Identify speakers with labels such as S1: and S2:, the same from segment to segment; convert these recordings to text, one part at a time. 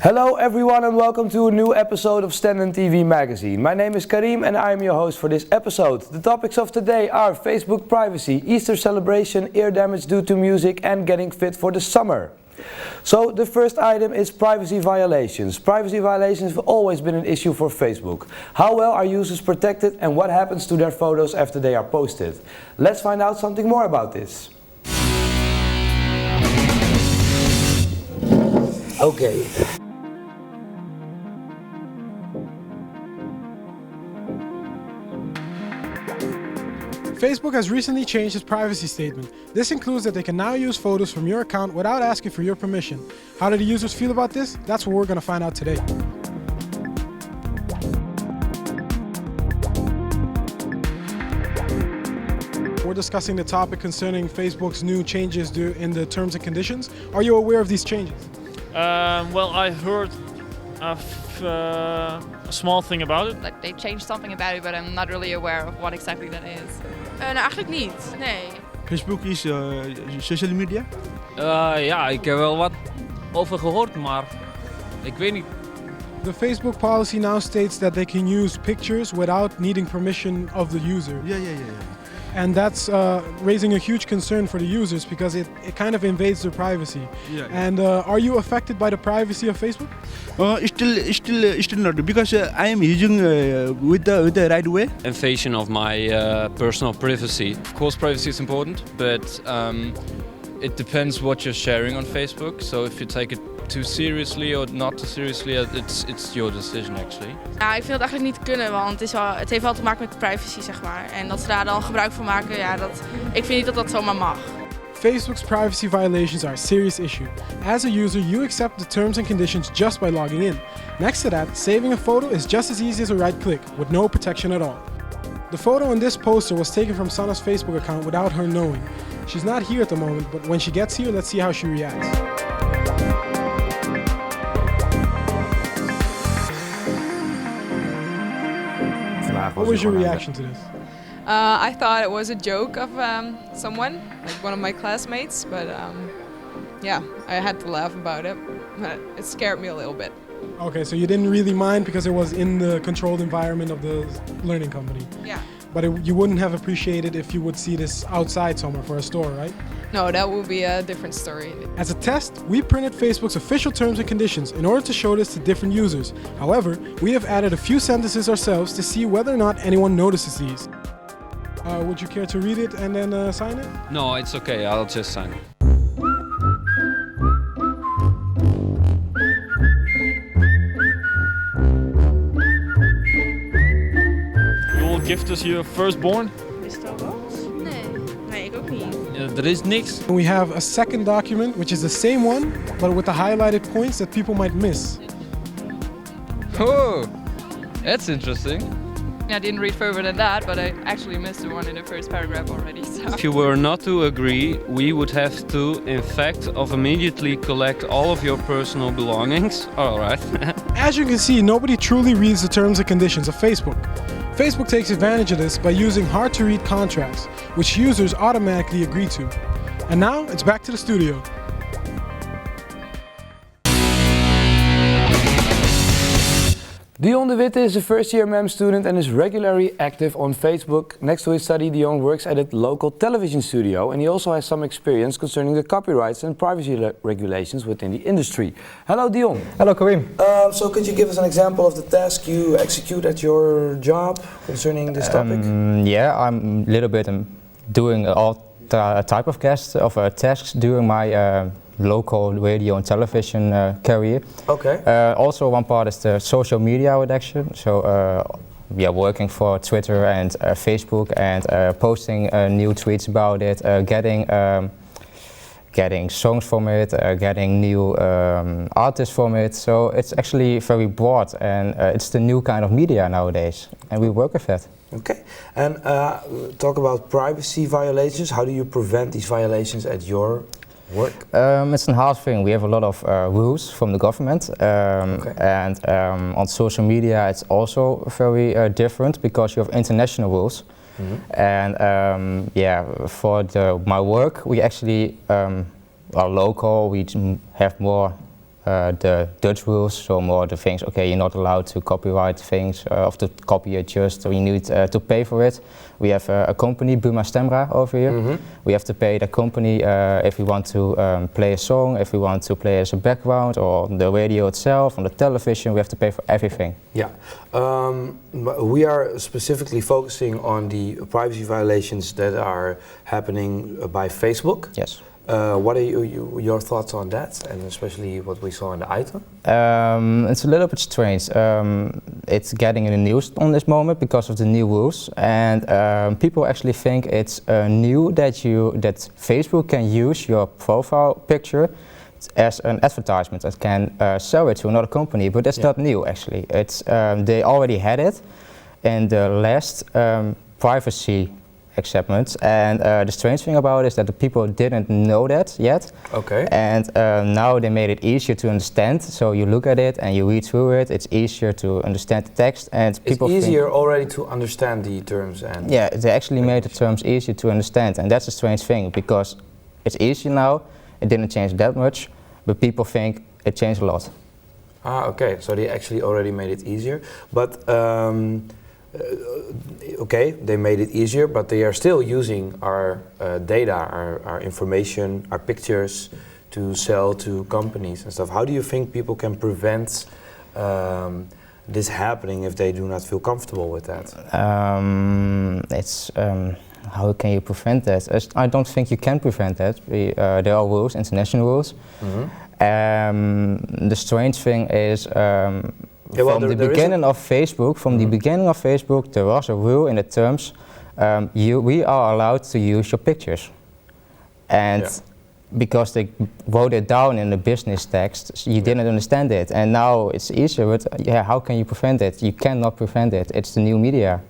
S1: Hello everyone and welcome to a new episode of Stenden TV magazine. My name is Karim and I am your host for this episode. The topics of today are Facebook privacy, Easter celebration, ear damage due to music and getting fit for the summer. So the first item is privacy violations. Privacy violations have always been an issue for Facebook. How well are users protected and what happens to their photos after they are posted? Let's find out something more about this. Okay.
S2: Facebook has recently changed its privacy statement. This includes that they can now use photos from your account without asking for your permission. How do the users feel about this? That's what we're going to find out today. We're discussing the topic concerning Facebook's new changes in the terms and conditions. Are you aware of these changes?
S3: Well, I heard of a small thing about it.
S4: Like they changed something about it, but I'm not really aware of what exactly that is.
S5: Nou, eigenlijk niet. Nee.
S6: Facebook is social media?
S7: Ja, ik heb wel wat over gehoord, maar ik weet niet.
S2: The Facebook policy now states that they can use pictures without needing permission of the user.
S6: Yeah.
S2: And that's raising a huge concern for the users because it kind of invades their privacy.
S6: Yeah.
S2: And are you affected by the privacy of Facebook?
S6: Still not, because I am using with the right way.
S7: Invasion of my personal privacy. Of course, privacy is important, but it depends what you're sharing on Facebook. So if you take it too seriously or not too seriously, it's your decision actually.
S5: Ja, ik vind het eigenlijk niet kunnen, want het heeft wel te maken met privacy, zeg maar. En dat ze daar dan gebruik van maken, ja, ik vind niet dat dat zomaar mag.
S2: Facebook's privacy violations are a serious issue. As a user, you accept the terms and conditions just by logging in. Next to that, saving a photo is just as easy as a right click, with no protection at all. The photo in this poster was taken from Sanna's Facebook account without her knowing. She's not here at the moment, but when she gets here, let's see how she reacts. What was your reaction to this?
S8: I thought it was a joke of someone, like one of my classmates, but yeah, I had to laugh about it, but it scared me a little bit.
S2: Okay, so you didn't really mind because it was in the controlled environment of the learning company.
S8: Yeah.
S2: But you wouldn't have appreciated if you would see this outside somewhere for a store, right?
S8: No, that would be a different story.
S2: As a test, we printed Facebook's official terms and conditions in order to show this to different users. However, we have added a few sentences ourselves to see whether or not anyone notices these. Would you care to read it and then sign it?
S7: No, it's okay, I'll just sign it.
S3: You will gift us your firstborn?
S5: Is dat wat? Nee. Nee, ik ook niet.
S7: Er is niks.
S2: We have a second document, which is the same one, but with the highlighted points that people might miss.
S7: Oh, that's interesting.
S8: I didn't read further than that, but I actually missed the one in the first paragraph already. So.
S7: If you were not to agree, we would have to, in fact, immediately collect all of your personal belongings. All right.
S2: As you can see, nobody truly reads the terms and conditions of Facebook. Facebook takes advantage of this by using hard-to-read contracts, which users automatically agree to. And now, it's back to the studio.
S1: Dion de Witte is a first-year MEM student and is regularly active on Facebook. Next to his study, Dion works at a local television studio and he also has some experience concerning the copyrights and privacy regulations within the industry. Hello Dion.
S9: Hello Karim.
S1: So could you give us an example of the task you execute at your job concerning this topic?
S9: Yeah, I'm a little bit doing all type of tasks during my local radio and television career.
S1: Okay.
S9: Also one part is the social media redaction, so we are working for Twitter and Facebook and posting new tweets about it, getting songs from it, getting new artists from it, so it's actually very broad and it's the new kind of media nowadays and we work with that.
S1: Okay, and talk about privacy violations. How do you prevent these violations at your work?
S9: It's a hard thing. We have a lot of rules from the government, and on social media it's also very different because you have international rules. And yeah, for my work we actually are local. We have more the Dutch rules, so more the things, okay, you're not allowed to copyright things or to copy it just, so you need to pay for it. We have a company, Buma Stemra, over here. We have to pay the company if we want to play a song, if we want to play as a background, or the radio itself, on the television, we have to pay for everything.
S1: Yeah. We are specifically focusing on the privacy violations that are happening by Facebook.
S9: Yes.
S1: What are your thoughts on that, and especially what we saw in the item?
S9: It's a little bit strange. It's getting in the news on this moment because of the new rules, and people actually think it's new that Facebook can use your profile picture as an advertisement. It can sell it to another company, but that's not new actually. It's they already had it in the last privacy acceptance, and the strange thing about it is that the people didn't know that yet.
S1: Okay.
S9: And now they made it easier to understand. So you look at it and you read through it. It's easier to understand the text, and people.
S1: It's easier already to understand the terms and.
S9: Yeah, they actually made the terms easier to understand, and that's a strange thing because it's easier now. It didn't change that much, but people think it changed a lot.
S1: Ah, okay. So they actually already made it easier, but. Okay, they made it easier, but they are still using our data, our information, our pictures to sell to companies and stuff. How do you think people can prevent this happening if they do not feel comfortable with that?
S9: How can you prevent that? I don't think you can prevent that. There are rules, international rules. The strange thing is. From the beginning of Facebook, there was a rule in the terms, we are allowed to use your pictures. And because they wrote it down in the business text, you didn't understand it. And now it's easier, but yeah, how can you prevent it? You cannot prevent it. It's the new media.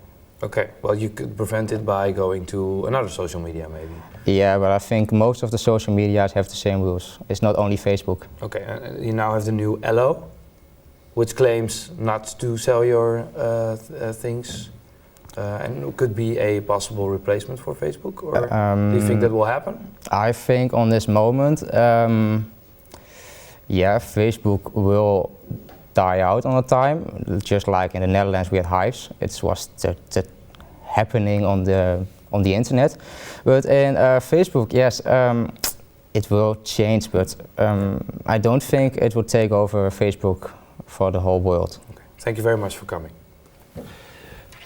S1: Okay, well you could prevent it by going to another social media maybe.
S9: Yeah, but I think most of the social medias have the same rules. It's not only Facebook.
S1: Okay, and you now have the new ELO, which claims not to sell your things, and could be a possible replacement for Facebook, or do you think that will happen?
S9: I think on this moment, yeah, Facebook will die out on a time, just like in the Netherlands we had hives. It was the happening on the internet, but in Facebook, yes, it will change, but I don't think it will take over Facebook for the whole world.
S1: Okay. Thank you very much for coming.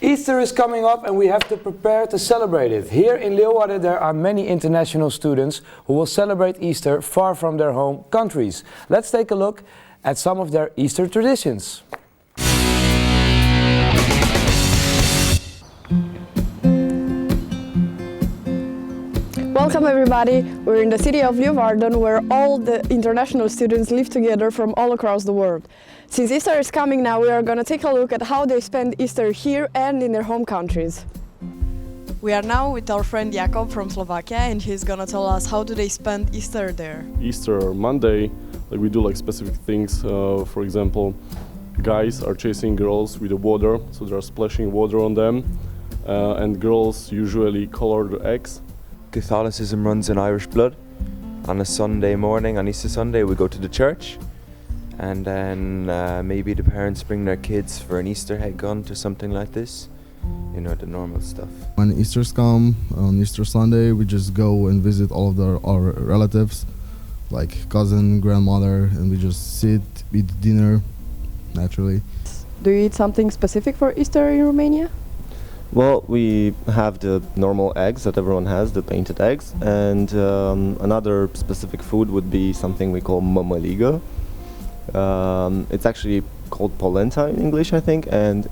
S1: Easter is coming up and we have to prepare to celebrate it. Here in Leeuwarden there are many international students who will celebrate Easter far from their home countries. Let's take a look at some of their Easter traditions.
S10: Welcome everybody, we're in the city of Leeuwarden where all the international students live together from all across the world. Since Easter is coming now, we are going to take a look at how they spend Easter here and in their home countries.
S11: We are now with our friend Jakob from Slovakia, and he's going to tell us how do they spend Easter there.
S12: Easter Monday, we do specific things. For example, guys are chasing girls with the water, so they are splashing water on them, and girls usually color the eggs.
S13: Catholicism runs in Irish blood. On a Sunday morning, on Easter Sunday, we go to the church, and then maybe the parents bring their kids for an Easter egg hunt or something like this. You know, the normal stuff.
S14: When Easter's come, on Easter Sunday, we just go and visit all of our relatives, like cousin, grandmother, and we just sit, eat dinner, naturally.
S10: Do you eat something specific for Easter in Romania?
S15: Well, we have the normal eggs that everyone has, the painted eggs, and another specific food would be something we call mămăligă. It's actually called polenta in English, I think, and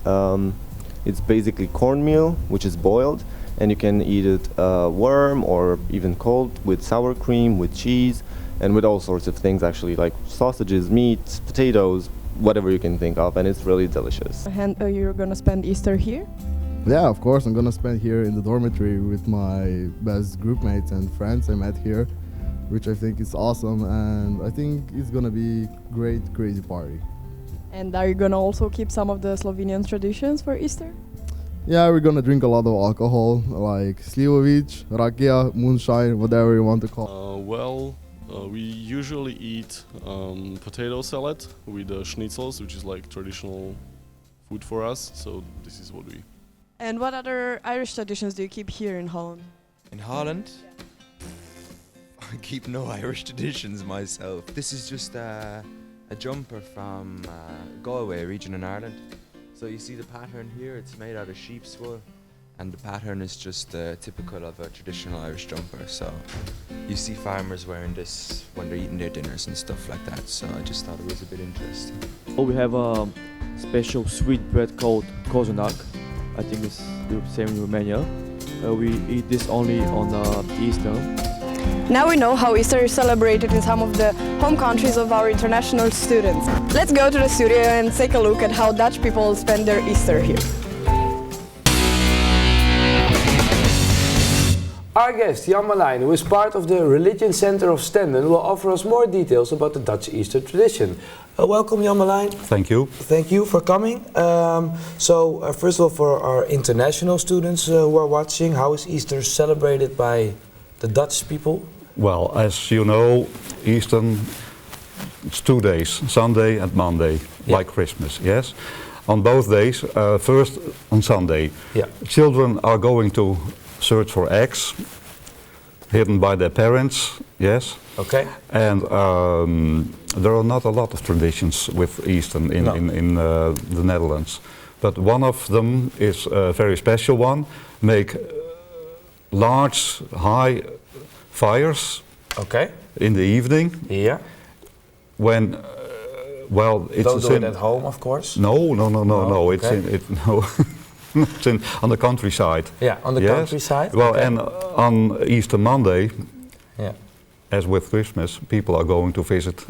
S15: it's basically cornmeal, which is boiled, and you can eat it warm or even cold with sour cream, with cheese, and with all sorts of things actually, like sausages, meat, potatoes, whatever you can think of, and it's really delicious.
S10: And you're gonna spend Easter here?
S14: Yeah, of course, I'm gonna spend here in the dormitory with my best group mates and friends I met here, which I think is awesome, and I think it's gonna be great, crazy party.
S10: And are you gonna also keep some of the Slovenian traditions for Easter?
S14: Yeah, we're gonna drink a lot of alcohol, like slivovic, rakia, moonshine, whatever you want to call.
S12: Well, We usually eat potato salad with schnitzels, which is like traditional food for us. So this is what we.
S11: And what other Irish traditions do you keep here in Holland?
S13: In Holland, I keep no Irish traditions myself. This is just a jumper from Galway region in Ireland. So you see the pattern here, it's made out of sheep's wool, and the pattern is just typical of a traditional Irish jumper. So you see farmers wearing this when they're eating their dinners and stuff like that. So I just thought it was a bit interesting.
S16: We have a special sweet bread called kozenak. I think it's the same in Romania. We eat this only on Easter.
S10: Now we know how Easter is celebrated in some of the home countries of our international students. Let's go to the studio and take a look at how Dutch people spend their Easter here.
S1: Our guest, Jan Marlijn, who is part of the Religion Center of Stenden, will offer us more details about the Dutch Easter tradition. Welcome, Jan Marlijn.
S17: Thank you.
S1: Thank you for coming. First of all, for our international students who are watching, how is Easter celebrated by the Dutch people?
S17: Well, as you know, Easter, it's 2 days, Sunday and Monday, like Christmas, yes? On both days, first on Sunday, children are going to search for eggs hidden by their parents, yes?
S1: Okay.
S17: And there are not a lot of traditions with Easter in the Netherlands. But one of them is a very special one, make large, high fires in the evening.
S1: Yeah.
S17: When, well, it's
S1: don't do it at home, of course.
S17: No. It's
S1: okay.
S17: It's on the countryside.
S1: Yeah, on the countryside.
S17: Well, and on Easter Monday, as with Christmas, people are going to visit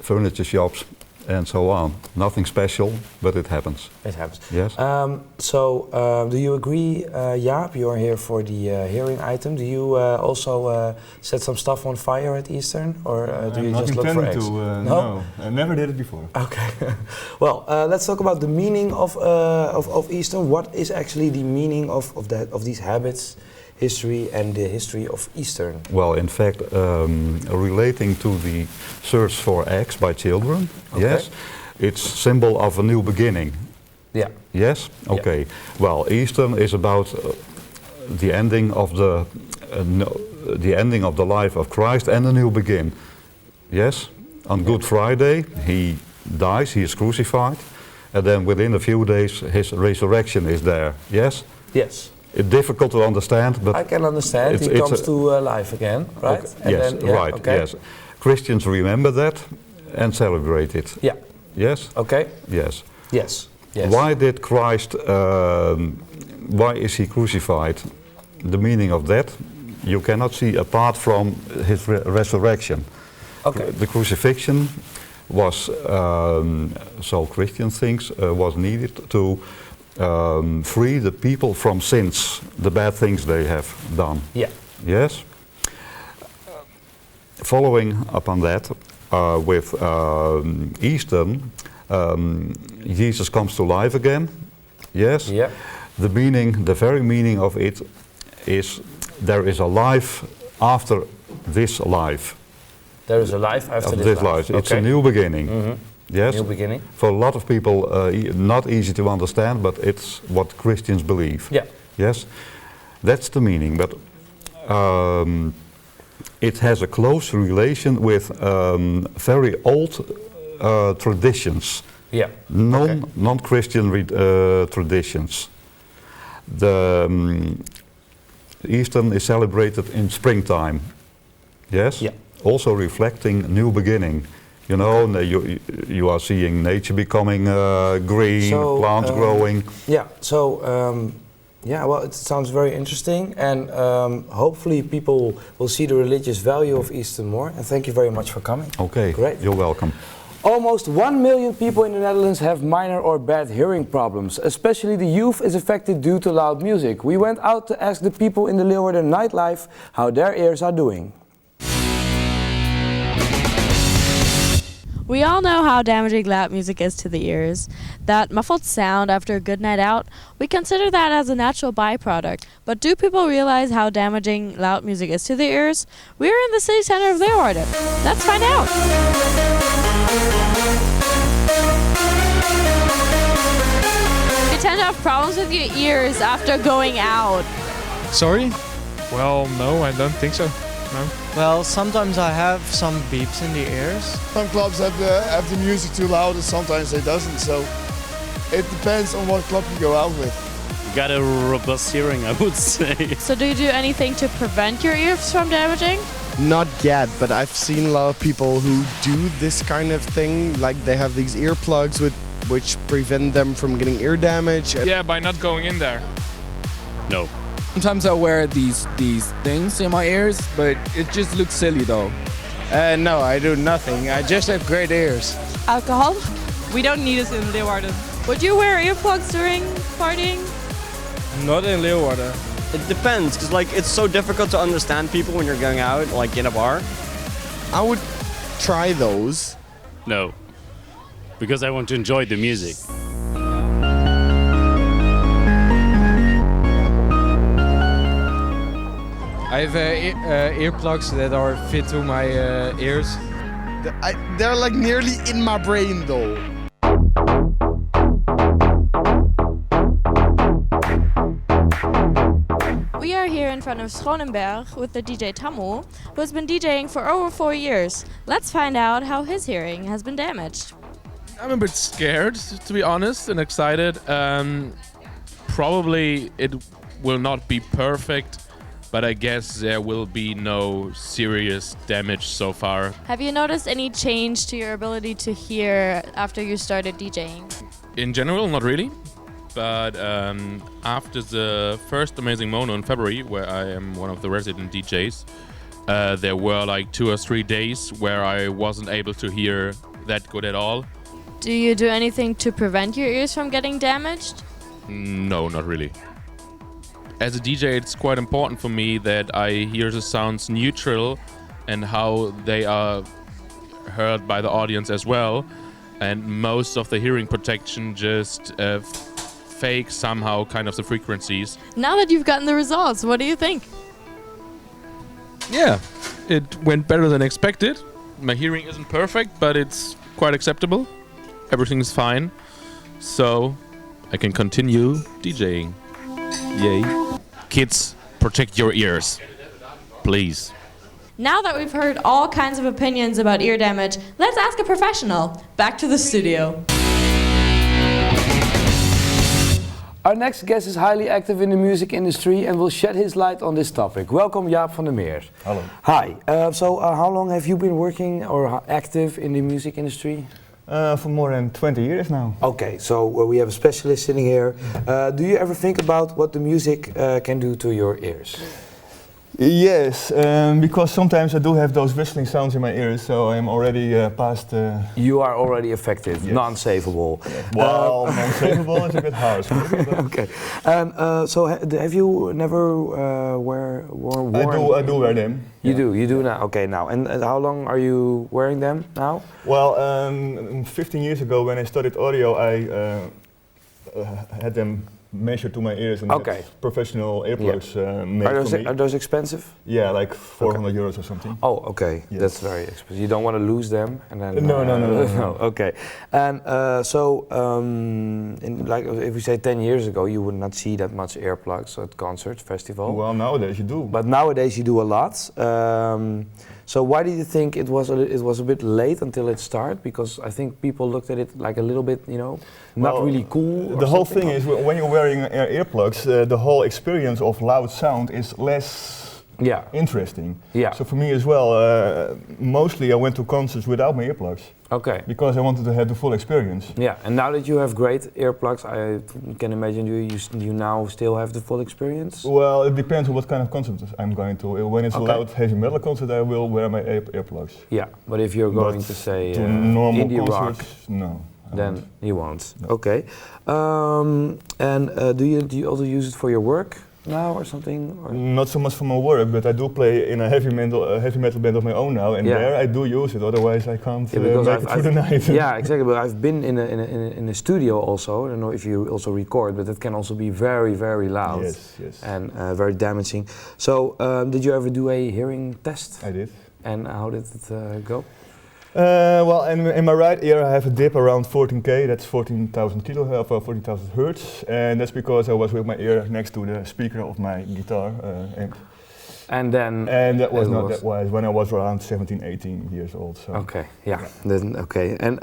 S17: furniture shops and so on. Nothing special, but it happens.
S1: It happens.
S17: Yes.
S1: Do you agree, Jaap? You are here for the hearing item. Do you also set some stuff on fire at Easter, or do you just look for eggs?
S18: No, I never did it before.
S1: Okay. Well, let's talk about the meaning of Easter. What is actually the meaning of these habits, history, and the history of Easter?
S17: Well, in fact, relating to the search for eggs by children, yes, it's symbol of a new beginning.
S1: Yeah.
S17: Yes. Okay.
S1: Yeah.
S17: Well, Easter is about the ending of the life of Christ and a new begin. Yes. On Good Friday, he dies. He is crucified, and then within a few days, his resurrection is there. Yes.
S1: Yes.
S17: It's difficult to understand, but
S1: I can understand. He comes to life again, right?
S17: Okay. Yes, right.
S1: Okay.
S17: Yes, Christians remember that and celebrate it.
S1: Yeah.
S17: Yes.
S1: Okay.
S17: Yes.
S1: Yes. Yes.
S17: Why did Christ? Why is he crucified? The meaning of that you cannot see apart from his resurrection.
S1: Okay.
S17: The crucifixion was, so Christian thinks, was needed to free the people from sins, the bad things they have done.
S1: Yeah.
S17: Yes. Following upon that, with Easter, Jesus comes to life again. Yes.
S1: Yeah.
S17: The meaning, the very meaning of it, is there is a life after this life.
S1: There is a life after this life.
S17: It's a new beginning.
S1: Mm-hmm.
S17: Yes.
S1: New beginning.
S17: For a lot of people, not easy to understand, but it's what Christians believe.
S1: Yeah.
S17: Yes. That's the meaning. But it has a close relation with very old traditions.
S1: Yeah.
S17: Non-Christian traditions. The Easter is celebrated in springtime. Yes.
S1: Yeah.
S17: Also reflecting new beginning. You know, you are seeing nature becoming green, plants growing.
S1: Yeah. So. Well, it sounds very interesting, and hopefully people will see the religious value of Easter more. And thank you very much for coming.
S17: Okay,
S1: great.
S17: You're welcome.
S1: Almost 1 million people in the Netherlands have minor or bad hearing problems. Especially the youth is affected due to loud music. We went out to ask the people in the Leeuwarden nightlife how their ears are doing.
S19: We all know how damaging loud music is to the ears. That muffled sound after a good night out, we consider that as a natural byproduct. But do people realize how damaging loud music is to the ears? We're in the city center of Leeuwarden. Let's find out. You tend to have problems with your ears after going out.
S20: Sorry? Well, no, I don't think so. No.
S21: Well, sometimes I have some beeps in the ears.
S22: Some clubs have the music too loud and sometimes they doesn't, so it depends on what club you go out with.
S23: You got a robust hearing, I would say.
S19: So do you do anything to prevent your ears from damaging?
S24: Not yet, but I've seen a lot of people who do this kind of thing, like they have these earplugs which prevent them from getting ear damage.
S20: Yeah, by not going in there.
S23: No.
S25: Sometimes I wear these things in my ears, but it just looks silly though.
S24: No, I do nothing. I just have great ears.
S19: Alcohol?
S26: We don't need it in Leeuwarden.
S19: Would you wear earplugs during partying?
S25: Not in Leeuwarden.
S23: It depends, because like it's so difficult to understand people when you're going out, like in a bar.
S24: I would try those.
S23: No, because I want to enjoy the music.
S25: I have earplugs that are fit to my ears.
S24: They're like nearly in my brain though.
S19: We are here in front of Schonenberg with the DJ Tammo, who has been DJing for over 4 years. Let's find out how his hearing has been damaged.
S20: I'm a bit scared, to be honest, and excited. Probably it will not be perfect, but I guess there will be no serious damage so far.
S19: Have you noticed any change to your ability to hear after you started DJing?
S20: In general, not really. But after the first Amazing Mono in February, where I am one of the resident DJs, there were like 2 or 3 days where I wasn't able to hear that good at all.
S19: Do you do anything to prevent your ears from getting damaged?
S20: No, not really. As a DJ, it's quite important for me that I hear the sounds neutral and how they are heard by the audience as well. And most of the hearing protection just fake somehow kind of the frequencies.
S19: Now that you've gotten the results, what do you think?
S20: Yeah, it went better than expected. My hearing isn't perfect, but it's quite acceptable. Everything is fine. So I can continue DJing. Yay. Kids, protect your ears, please.
S19: Now that we've heard all kinds of opinions about ear damage, let's ask a professional. Back to the studio.
S1: Our next guest is highly active in the music industry and will shed his light on this topic. Welcome, Jaap van der Meer.
S18: Hello.
S1: Hi. How long have you been working or active in the music industry?
S18: For more than 20 years now.
S1: Okay, so we have a specialist sitting here. Do you ever think about what the music can do to your ears?
S18: Yes, because sometimes I do have those whistling sounds in my ears, so I'm already past...
S1: You are already affected,
S18: yes.
S1: Non-savable.
S18: Yeah. Well, non-savable is a bit harsh.
S1: Okay, and so have you never worn?
S18: I do wear them.
S1: You do now. Okay, now. And how long are you wearing them now?
S18: Well, 15 years ago when I studied audio, I had them measured to my ears and professional earplugs made for me.
S1: Are those expensive?
S18: Yeah, like 400 euros or something.
S1: Oh, okay. Yes. That's very expensive. You don't want to lose them, and then
S18: no.
S1: Okay, and like if we say 10 years ago, you would not see that much earplugs at concerts, festival.
S18: Well, nowadays you do.
S1: But nowadays you do a lot. So why do you think it was a bit late until it started? Because I think people looked at it like a little bit, not really cool.
S18: The whole thing is when you're wearing earplugs, the whole experience of loud sound is less interesting.
S1: Yeah.
S18: So for me as well, mostly I went to concerts without my earplugs.
S1: Okay.
S18: Because I wanted to have the full experience.
S1: Yeah, and now that you have great earplugs, I can imagine you now still have the full experience?
S18: Well, it depends on what kind of concert I'm going to. When it's a loud heavy metal concert, I will wear my earplugs.
S1: Yeah, but if you're going to say
S18: normal
S1: indie
S18: concerts,
S1: rock,
S18: no.
S1: Then you won't.
S18: No.
S1: Okay. And do you also use it for your work? now or something? Or?
S18: Not so much for my work, but I do play in a heavy metal band of my own now, and there I do use it. Otherwise, I can't make it through the night.
S1: Yeah, exactly. But I've been in a studio also. I don't know if you also record, but it can also be very, very loud.
S18: Yes, yes.
S1: And very damaging. So, did you ever do a hearing test?
S18: I did.
S1: And how did it go?
S18: Well, in my right ear I have a dip around 14K, that's 14,000 hertz, and that's because I was with my ear next to the speaker of my guitar amp.
S1: And
S18: that was not that wise when I was around 17, 18 years old. So.
S1: Okay, yeah. Then, okay. And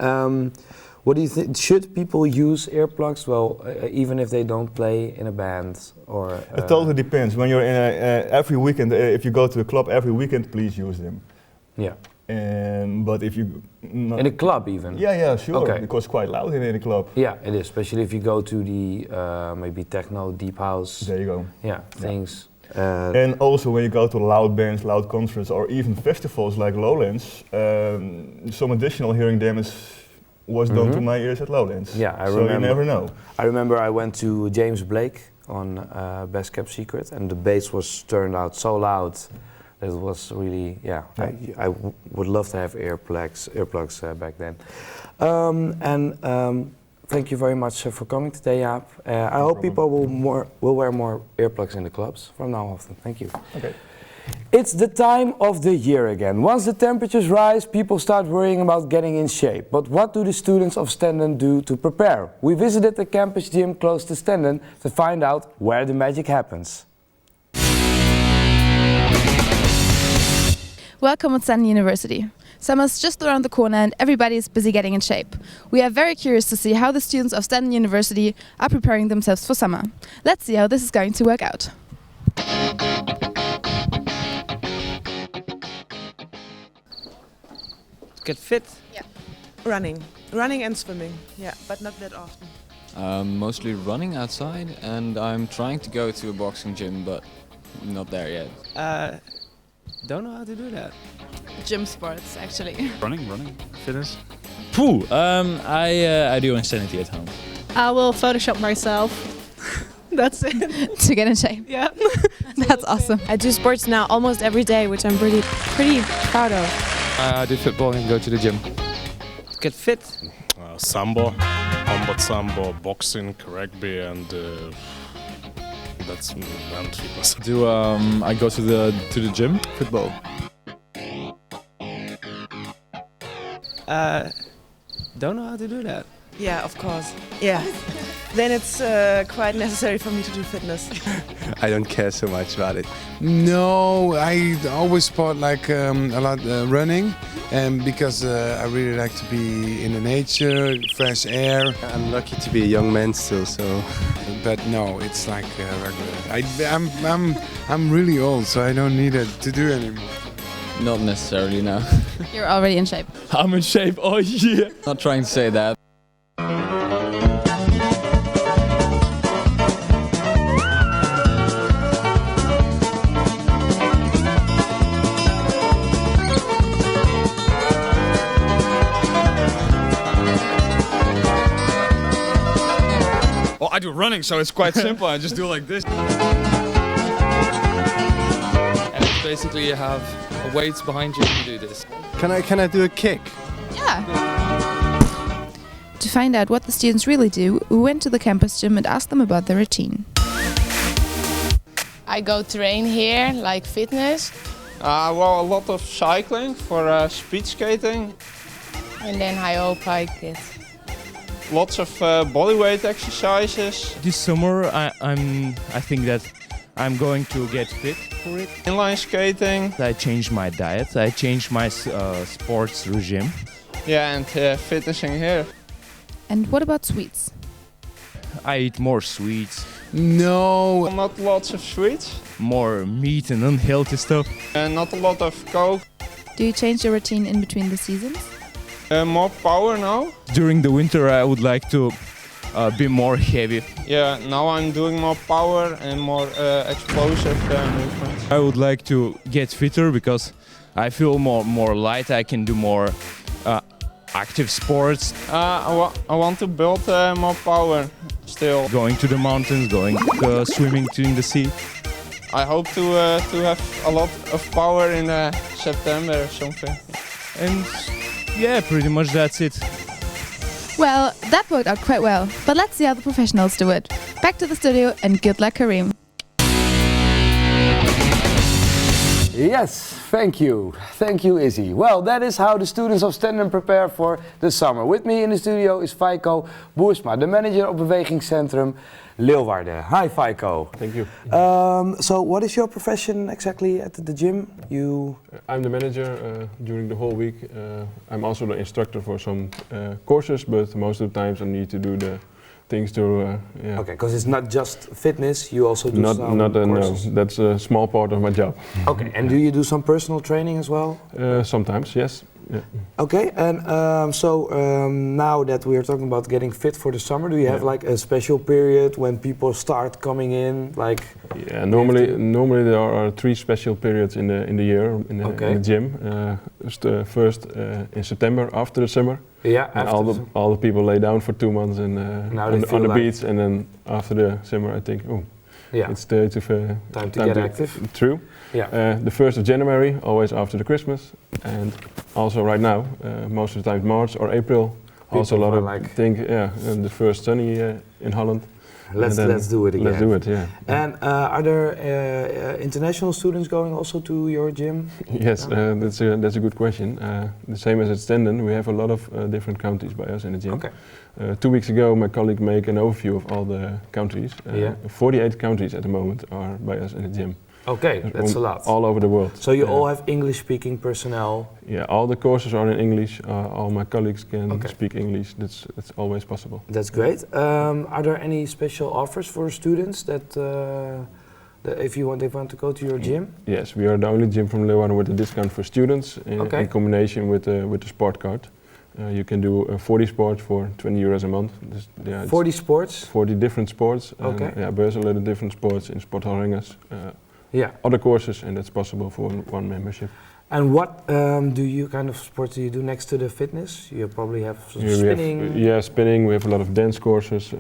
S1: what do you think? Should people use earplugs? Well, even if they don't play in a band, or
S18: it totally depends. When you're in every weekend, if you go to a club every weekend, please use them.
S1: Yeah.
S18: But if you
S1: in a club even?
S18: Yeah, sure.
S1: Okay.
S18: Because it's quite loud in a club.
S1: Yeah, it is. Especially if you go to the maybe techno, deep house.
S18: There you go.
S1: Yeah, things.
S18: And also when you go to loud bands, loud concerts, or even festivals like Lowlands, some additional hearing damage was done to my ears at Lowlands.
S1: Yeah, I
S18: remember. So you never know.
S1: I remember I went to James Blake on Best Kept Secret, and the bass was turned out so loud. It was really, I would love to have earplugs back then. Thank you very much for coming today, Jaap. I hope people will wear more earplugs in the clubs from now on. Thank you.
S18: Okay.
S1: It's the time of the year again. Once the temperatures rise, people start worrying about getting in shape. But what do the students of Stenden do to prepare? We visited the campus gym close to Stenden to find out where the magic happens.
S3: Welcome at Stenden University. Summer's just around the corner and everybody is busy getting in shape. We are very curious to see how the students of Stenden University are preparing themselves for summer. Let's see how this is going to work out.
S4: Get fit?
S3: Yeah.
S4: Running and swimming, yeah, but not that often.
S5: Mostly running outside, and I'm trying to go to a boxing gym, but not there yet.
S4: Don't know how to do that.
S3: Gym sports, actually.
S6: Running, fitness.
S7: Pooh, I do insanity at home.
S8: I will Photoshop myself. That's it.
S3: To get in shape.
S8: Yeah.
S3: That's awesome.
S27: I do sports now almost every day, which I'm pretty proud of.
S28: I do football and go to the gym.
S4: Get fit.
S29: Sambo, combat sambo, boxing, rugby, and that's and fitness.
S7: I go to the gym?
S4: Football. Don't know how to do that.
S27: Yeah, of course. Yeah. Then it's quite necessary for me to do fitness.
S28: I don't care so much about it.
S30: No, I always sport like a lot running, and because I really like to be in the nature, fresh air.
S28: I'm lucky to be a young man still, so.
S30: But no, it's like regular. I'm really old, so I don't need it to do anymore.
S7: Not necessarily, no.
S3: You're already in shape.
S7: I'm in shape, oh yeah. Not trying to say that.
S25: Well, I do running, so it's quite simple. I just do like this.
S7: And basically you have a weight behind you and you do this.
S30: Can I do a kick?
S3: Yeah. To find out what the students really do, we went to the campus gym and asked them about their routine.
S31: I go train here, like fitness.
S4: Well, a lot of cycling for speed skating.
S31: And then I hope I get.
S4: Lots of bodyweight exercises.
S7: This summer I think that I'm going to get fit for it.
S4: Inline skating.
S7: I changed my diet, I changed my sports regime.
S4: Yeah, and fitnessing here.
S3: And what about sweets?
S7: I eat more sweets.
S30: No.
S4: Not lots of sweets.
S7: More meat and unhealthy stuff.
S4: And not a lot of coke.
S3: Do you change your routine in between the seasons?
S4: More power now.
S7: During the winter I would like to be more heavy.
S4: Yeah, now I'm doing more power and more explosive movements.
S7: I would like to get fitter because I feel more light, I can do more active sports.
S4: I want to build more power, still.
S7: Going to the mountains, going swimming in the sea.
S4: I hope to have a lot of power in September or something.
S7: And yeah, pretty much that's it.
S3: Well, that worked out quite well, but let's see how the professionals do it. Back to the studio and good luck, Karim.
S1: Yes, thank you. Thank you, Izzy. Well, that is how the students of Stenden prepare for the summer. With me in the studio is Feiko Boersma, the manager of Bewegingscentrum Leeuwarden. Hi, Feiko.
S2: Thank you.
S1: So what is your profession exactly at the gym?
S2: I'm the manager during the whole week. I'm also the instructor for some courses, but most of the times I need to do the things to, yeah.
S1: Okay, because it's not just fitness, you also do some courses?
S2: No, that's a small part of my job.
S1: Okay, and do you do some personal training as well?
S2: Sometimes, yes. Yeah.
S1: Okay, and now that we are talking about getting fit for the summer, do you have like a special period when people start coming in? Like,
S2: yeah, normally there are 3 special periods in the year in the gym. First in September after the summer.
S1: Yeah,
S2: and all the people lay down for 2 months and on the beach, and then after the summer I think, it's time to
S1: get active.
S2: True.
S1: Yeah.
S2: The 1st of January, always after the Christmas, and also right now, most of the time March or April.
S1: People
S2: also a lot of and the first sunny in Holland.
S1: Let's do it again.
S2: Let's do it, yeah.
S1: And are there international students going also to your gym?
S2: Yes, that's a good question. The same as at Stenden, we have a lot of different countries by us in the gym.
S1: Okay.
S2: 2 weeks ago, my colleague made an overview of all the countries. 48 countries at the moment are by us in the gym.
S1: Okay, that's a lot.
S2: All over the world.
S1: So you all have English-speaking personnel?
S2: Yeah, all the courses are in English. All my colleagues can speak English. That's always possible.
S1: That's great. Are there any special offers for students that if they want to go to your gym?
S2: Yes, we are the only gym from Leeuwarden with a discount for students in combination with the sport card. You can do 40 sports for 20 euros a month.
S1: 40 sports?
S2: 40 different sports.
S1: Okay.
S2: There's a lot of different sports in Sporthalringers. Other courses, and that's possible for one membership.
S1: And what sports do you do next to the fitness? You probably have some spinning.
S2: Spinning. We have a lot of dance courses.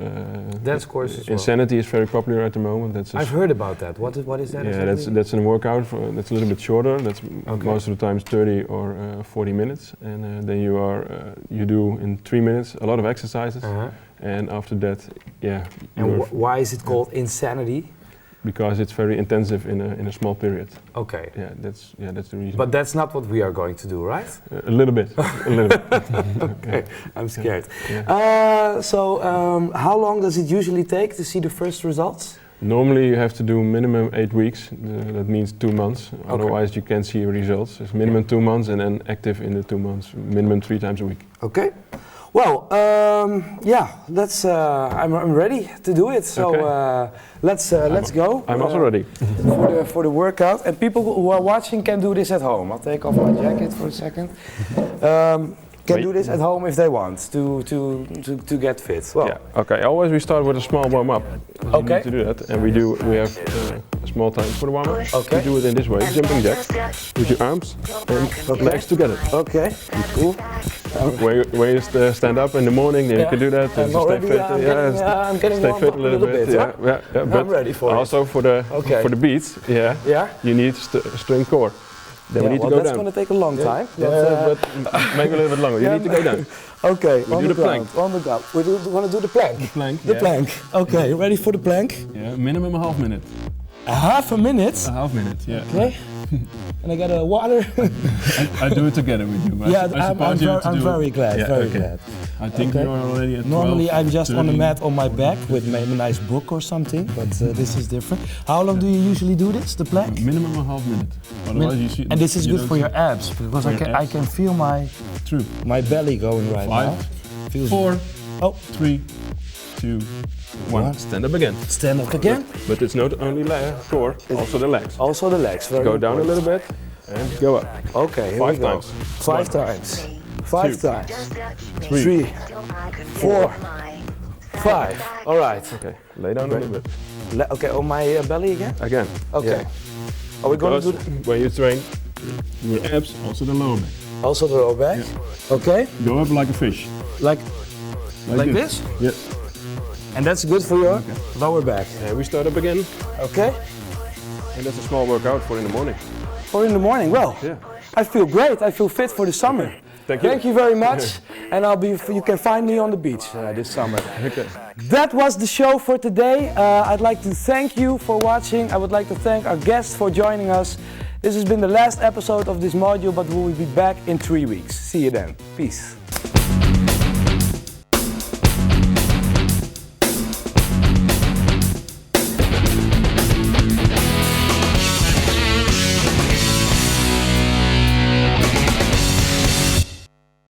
S1: Dance courses.
S2: Insanity is very popular at the moment.
S1: I've heard about that. What is that?
S2: Yeah,
S1: exactly?
S2: that's a workout. That's a little bit shorter. That's most of the times 30 or 40 minutes, and then you do in 3 minutes a lot of exercises, and after that,
S1: And why is it called Insanity?
S2: Because it's very intensive in a small period.
S1: Okay.
S2: Yeah, that's the reason.
S1: But that's not what we are going to do, right?
S2: A little bit. A little bit.
S1: Okay, I'm scared.
S2: Yeah.
S1: How long does it usually take to see the first results?
S2: Normally you have to do minimum 8 weeks. That means 2 months.
S1: Okay.
S2: Otherwise you can't see results. It's minimum 2 months and then active in the 2 months. Minimum 3 times a week.
S1: Okay. Well, that's. I'm ready to do it. So let's go.
S2: I'm also ready
S1: for the workout. And people who are watching can do this at home. I'll take off my jacket for a second. Can do this at home if they want to get fit. Well,
S2: okay. Always we start with a small warm up.
S1: Okay.
S2: You need to do that, and we have a small time for the warm up.
S1: Okay.
S2: We do it in this way: jumping jack with your arms and legs together.
S1: Okay. Cool.
S2: When you stand up in the morning, then you can do that.
S1: I'm
S2: stay fit.
S1: I'm getting
S2: stay fit a little bit.
S1: Yeah.
S2: But
S1: I'm ready for
S2: also
S1: it.
S2: for the beats. You need strong core. Then we need to go down.
S1: That's going to take a long time.
S2: But maybe a little bit longer. You need to go down.
S1: Okay,
S2: we do the plank.
S1: On the ground. We want to do the plank.
S2: The plank.
S1: The plank. Okay, ready for the plank?
S2: Yeah, minimum a half minute.
S1: A half a minute?
S2: A half minute, yeah.
S1: Okay. And I got a water.
S2: I do it together with you.
S1: I'm very glad. Glad.
S2: I think you're already at 12.
S1: Normally I'm just
S2: 30.
S1: on a mat on my back with maybe a nice book or something, but this is different. How long do you usually do this, the plank?
S2: Minimum a half minute. Otherwise you see.
S1: And this is good for your abs because I can feel my belly going right now.
S2: 4, 3, 2, 1. Stand up again.
S1: Stand up again.
S2: But it's not only core, also the legs.
S1: Also the legs.
S2: Go down a little bit and go up.
S1: Okay, here
S2: 5
S1: we go.
S2: times.
S1: 5 times. 5 times.
S2: 3,
S1: 4, 5. All right.
S2: Okay, lay down a little bit.
S1: Okay, on my belly again?
S2: Again.
S1: Okay.
S2: Yeah.
S1: Are we going to do
S2: when you train your abs, also the lower back.
S1: Also the lower back?
S2: Yeah.
S1: Okay.
S2: Go up like a fish.
S1: Like this?
S2: Yes.
S1: And that's good for your lower back.
S2: We start up again.
S1: Okay.
S2: And that's a small workout for in the morning.
S1: For in the morning, well,
S2: yeah.
S1: I feel great. I feel fit for the summer.
S2: Thank you
S1: very much. And you can find me on the beach this summer.
S2: Okay.
S1: That was the show for today. I'd like to thank you for watching. I would like to thank our guests for joining us. This has been the last episode of this module, but we will be back in 3 weeks. See you then. Peace.